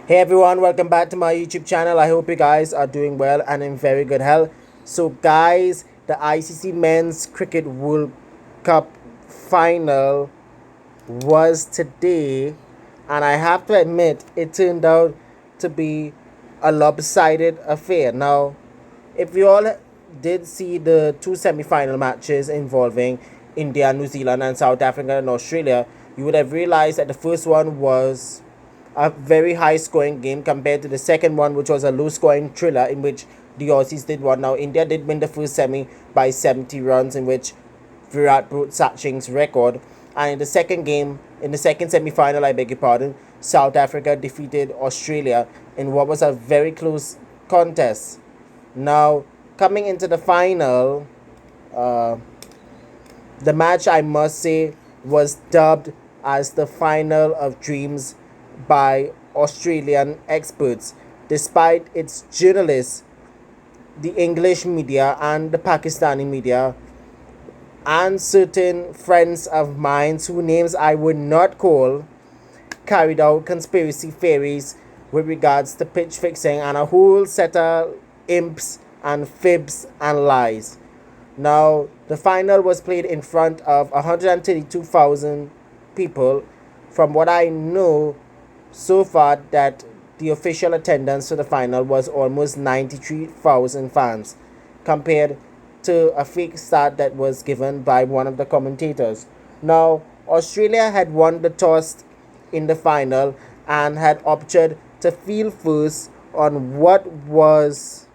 Hey everyone, welcome back to my YouTube channel. I hope you guys are doing well and in very good health. So guys, the ICC Men's Cricket World Cup final was today, and I have to admit it turned out to be a lopsided affair. Now, if you all did see the two semi-final matches involving India, New Zealand and South Africa and Australia, you would have realized that the first one was a very high scoring game compared to the second one, which was a low scoring thriller in which the Aussies did one. Now, India did win the first semi by 70 runs, in which Virat broke Sachin's record. And in the second game, in the second semi final, I beg your pardon, South Africa defeated Australia in what was a very close contest. Now, coming into the final, uh, the match, I must say, was dubbed as the final of dreams by Australian experts, despite its journalists, the English media, and the Pakistani media, and certain friends of mine whose names I would not call, carried out conspiracy theories with regards to pitch fixing and a whole set of imps and fibs and lies. Now, the final was played in front of 132,000 people. From what I know so far, that the official attendance to the final was almost 93,000 fans, compared to a fake stat that was given by one of the commentators. Now, Australia had won the toss in the final and had opted to field first on what was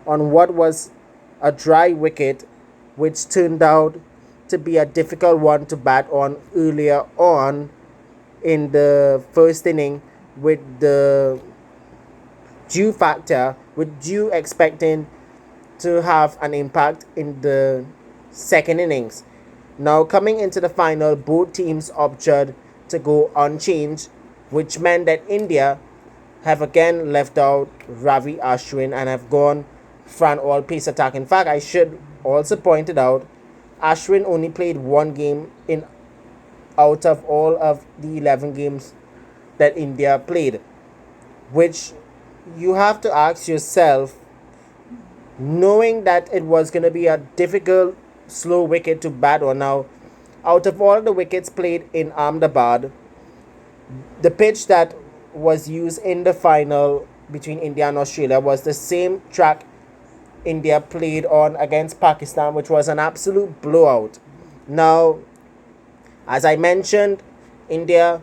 a dry wicket, which turned out to be a difficult one to bat on earlier on in the first inning, with the due expecting to have an impact in the second innings. Now, coming into the final, both teams opted to go unchanged, which meant that India have again left out Ravi Ashwin and have gone for an all-pace attack. In fact, I should also point it out, Ashwin only played one game in out of all of the 11 games that India played, which you have to ask yourself, knowing that it was going to be a difficult, slow wicket to bat on. Now, out of all the wickets played in Ahmedabad, the pitch that was used in the final between India and Australia was the same track India played on against Pakistan, which was an absolute blowout. Now, as I mentioned, India,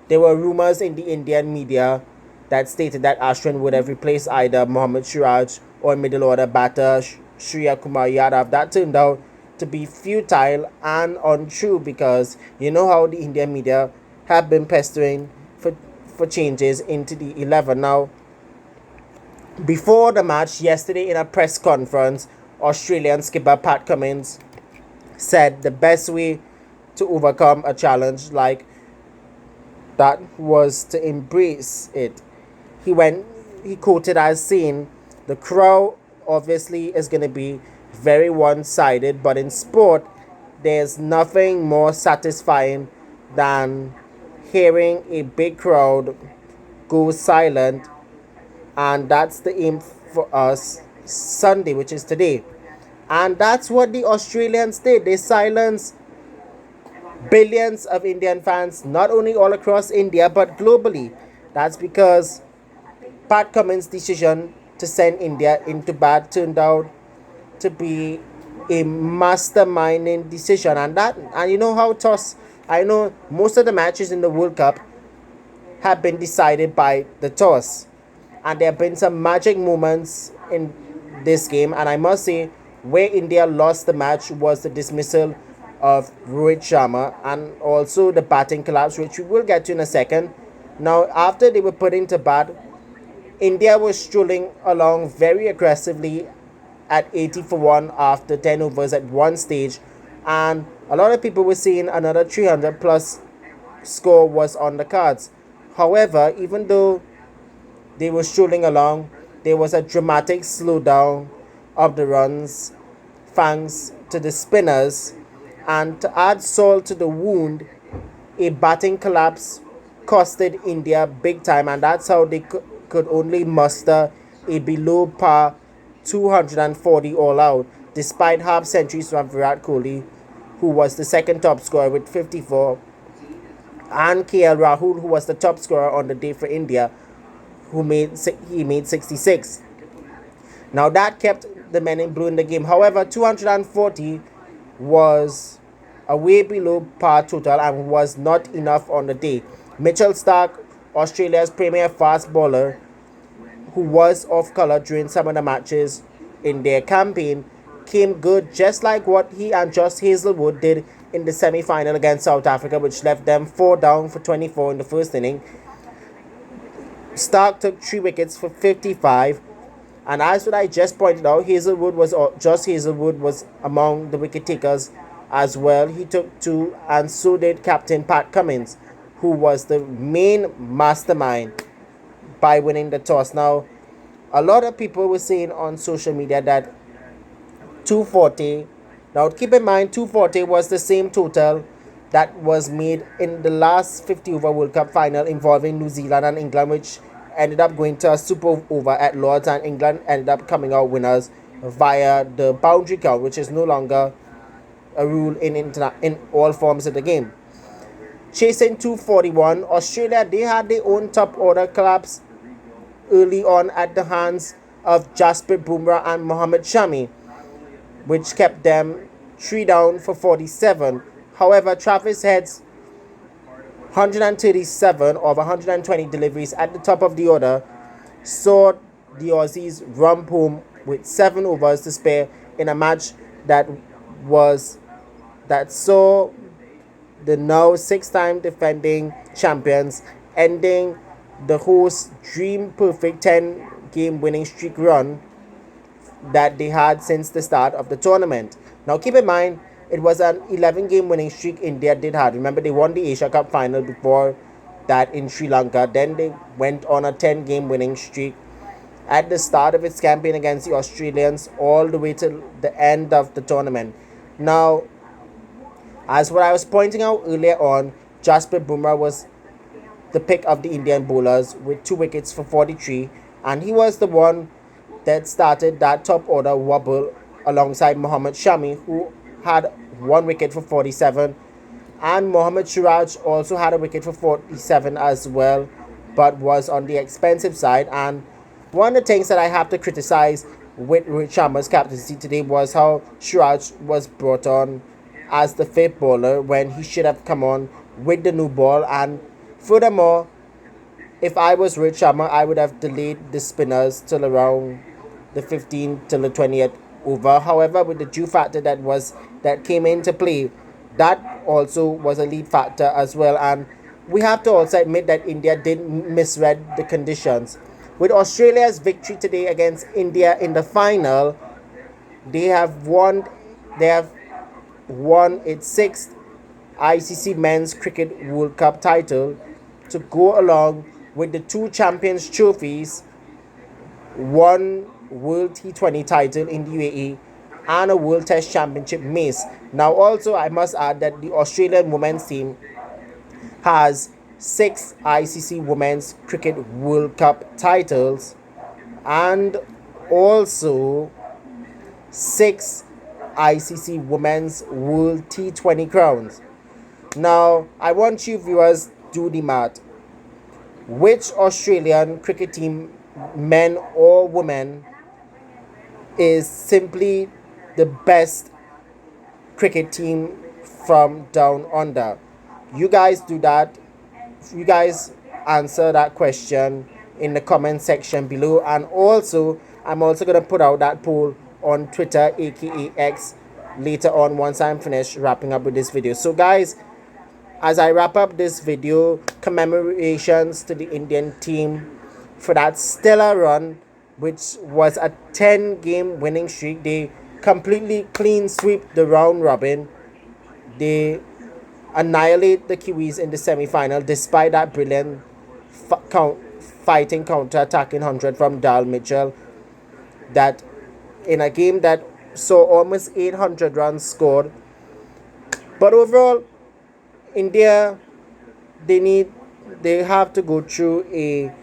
there were rumors in the Indian media that stated that Ashwin would have replaced either Mohammad Siraj or middle order batter Shriya Kumar Yadav. That turned out to be futile and untrue, because you know how the Indian media have been pestering for changes into the 11. Now, before the match yesterday in a press conference, Australian skipper Pat Cummins said the best way to overcome a challenge like that was to embrace it. He quoted as saying, the crowd obviously is going to be very one-sided, but in sport there's nothing more satisfying than hearing a big crowd go silent, and that's the aim for us Sunday, which is today. And that's what the Australians did. They silenced billions of Indian fans, not only all across India but globally. That's because Pat Cummins' decision to send India into bat turned out to be a masterminding decision. And you know how toss, I know most of the matches in the World Cup have been decided by the toss, and there have been some magic moments in this game. And I must say, where India lost the match was the dismissal of Rohit Sharma and also the batting collapse, which we will get to in a second. Now, after they were put into bat, India was strolling along very aggressively at 80 for 1 after 10 overs at one stage, and a lot of people were saying another 300 plus score was on the cards. However, even though they were strolling along, there was a dramatic slowdown of the runs thanks to the spinners, and to add salt to the wound, a batting collapse costed India big time, and that's how they could only muster a below par 240 all out, despite half centuries from Virat Kohli, who was the second top scorer with 54, and KL Rahul, who was the top scorer on the day for India, who made 66. Now that kept the men in blue in the game. However, 240 was a way below par total and was not enough on the day. Mitchell Starc, Australia's premier fast bowler, who was off colour during some of the matches in their campaign, came good, just like what he and Josh Hazlewood did in the semi-final against South Africa, which left them 4 down for 24 in the first inning. Starc took 3 wickets for 55, and as what I just pointed out, Josh Hazlewood was among the wicket takers as well. He took 2, and so did captain Pat Cummins, who was the main mastermind by winning the toss. Now, a lot of people were saying on social media that 240, now keep in mind 240 was the same total that was made in the last 50 over World Cup final involving New Zealand and England, which ended up going to a super over at Lords, and England ended up coming out winners via the boundary count, which is no longer a rule in all forms of the game. Chasing 241, Australia, they had their own top order collapse early on at the hands of Jasprit Bumrah and Mohammad Shami, which kept them 3 down for 47. However, Travis Head's 137 of 120 deliveries at the top of the order saw the Aussies rump home with 7 overs to spare in a match that saw the now 6-time defending champions ending the host's dream perfect 10-game winning streak run that they had since the start of the tournament. Now keep in mind, it was an 11-game winning streak India did have. Remember, they won the Asia Cup final before that in Sri Lanka. Then they went on a 10-game winning streak at the start of its campaign against the Australians all the way till the end of the tournament. Now, as what I was pointing out earlier on, Jasprit Bumrah was the pick of the Indian bowlers with 2 wickets for 43, and he was the one that started that top order wobble alongside Mohammad Shami, who had 1 wicket for 47, and Mohammad Siraj also had a wicket for 47 as well, but was on the expensive side. And one of the things that I have to criticize with Rohit Sharma's captaincy today was how Siraj was brought on as the 5th bowler when he should have come on with the new ball. And furthermore, if I was Rohit Sharma, I would have delayed the spinners till around the 15th till the 20th over. However, with the dew factor that came into play, that also was a lead factor as well. And we have to also admit that India did misread the conditions. With Australia's victory today against India in the final, they have won its 6th ICC Men's Cricket World Cup title to go along with the 2 Champions Trophies, 1 World T20 title in the UAE, and a World Test Championship mace. Now also, I must add that the Australian women's team has 6 ICC Women's Cricket World Cup titles and also 6 ICC Women's World T20 crowns. Now, I want you viewers do the math. Which Australian cricket team, men or women, is simply the best cricket team from down under? You guys do that. You guys answer that question in the comment section below. And also, I'm also going to put out that poll on Twitter, aka X, later on once I'm finished wrapping up with this video. So guys, as I wrap up this video, commemorations to the Indian team for that stellar run, which was a 10-game winning streak. They completely clean sweep the round robin. They annihilate the Kiwis in the semi-final despite that brilliant fighting counter-attacking 100 from Dal Mitchell, that in a game that saw almost 800 runs scored. But overall, India, they need they have to go through a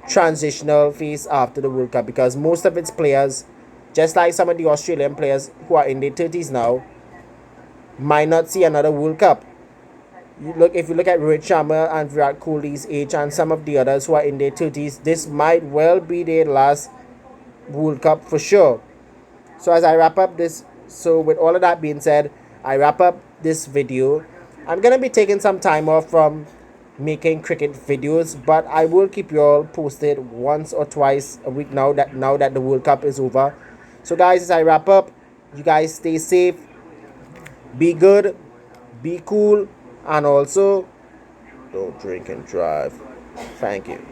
transitional phase after the World Cup, because most of its players, just like some of the Australian players who are in their 30s now, might not see another World Cup. If you look at Rohit Sharma and Virat Kohli's age and some of the others who are in their 30s, this might well be their last World Cup for sure. So as I wrap up this, so with all of that being said, I wrap up this video. I'm gonna be taking some time off from making cricket videos, but I will keep you all posted once or twice a week now that the World Cup is over. So guys, as I wrap up, you guys stay safe, be good, be cool, and also don't drink and drive. Thank you.